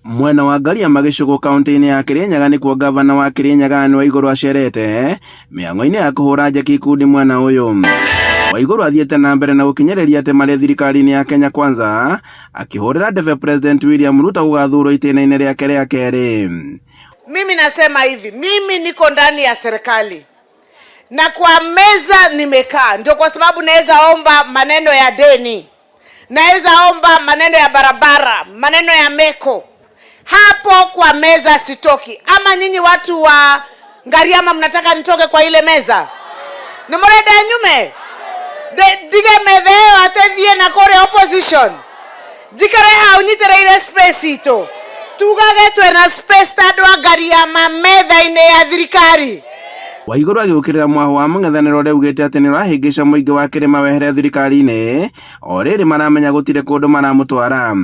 Mwena wa Gariama Gicugu kaunti-ini ya Kirinyaga nikuo gavana wa Kirinyaga ni Waiguru acerete miango-ini ya kuhura njeki ikundi mwena uyu. Waiguru athiete na mbere na gukinyiriria ati mari thirikari-ini ya Kenya Kwanza akihurira ndebe President William Ruto gugathurwo itena-ini riake ria keri. Mimi nasema hivi, mimi niko ndani ya serikali na kwa meza nimekaa, ndio kwa sababu naweza omba maneno ya deni, naweza omba maneno ya barabara, maneno ya meko. Hapo kwa meza sitoki. Ama nyinyi watu wa Gariama mnataka nitoke kwa ile meza? Nimoreda nyume dige medheo atethie na kore opposition jikare haunyitere ile space ito tugagetwe na space tadwa Gariama metha-ini ya thirikari. Waiguru agĩũkĩrĩra mwaho wa mũng'ethanĩro augĩte atĩ nĩũrahingica mũingĩ wa kĩrĩma wehere thirikari-inĩ o rĩrĩ maramenya gũtirĩ kũndũ maramũtwara.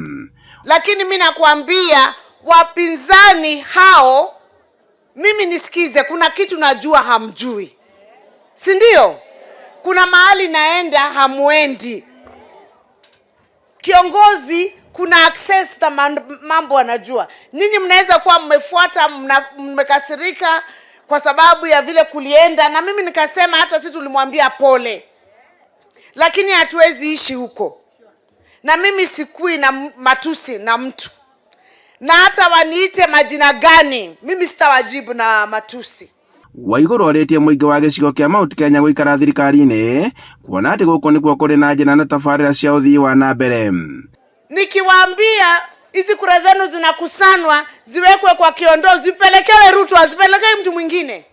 Lakini mimi nakwambia wapinzani hao, mimi nisikize, kuna kitu najua hamjui, si ndio? Kuna mahali naenda hamuendi. Kiongozi kuna access ta mambo anajua. Nyinyi mnaweza kuwa mmefuata, mmekasirika kwa sababu ya vile kulienda, na mimi nikasema hata sisi tulimwambia pole, lakini hatuwezi ishi huko. Na mimi sikui na matusi na mtu, na hata waniite majina gani mimi sitawajibu na matusi. Waiguru aretie mũingĩ wa gĩcigo kĩa Mount Kenya gũikara thirikari-inĩ kuona atĩ gũkũ nĩkuo kũrĩ na njĩra na tabarĩra cia ũthii wa na mbere. Nikiwaambia hizi kura zenu zinakusanwa ziwekwe kwa Kiondozi, zipelekewe Ruto, azipelekee mtu mwingine,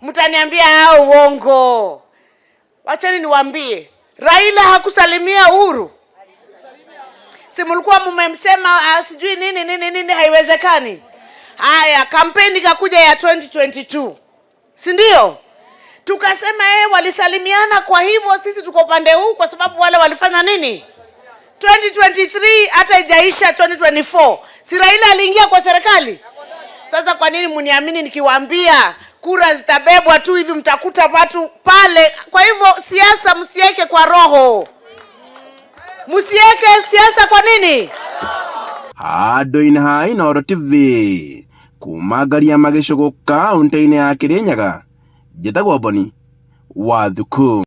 mtaniambia hao uongo. Wachani niwaambie, Raila hakusalimia Uhuru. Si mlikuwa mmemsema sijui nini haiwezekani. Haya, kampeni kakuja ya 2022. Si ndio? Tukasema walisalimiana, kwa hivyo sisi tuko upande huu kwa sababu wale walifanya nini? 2023 hata ijaisha 2024. Si Raila aliingia kwa serikali? Sasa kwa nini mniamini nikiwaambia kura zitabebwa tu hivi, mtakuta watu pale? Kwa hivyo siasa msiweke kwa roho. Msiweke siasa kwa nini? Handũ-inĩ ha Inooro TV kuma Gariama Gicugu kaunti-inĩ ya Kirinyaga, njĩtagwo Boni Wathuku.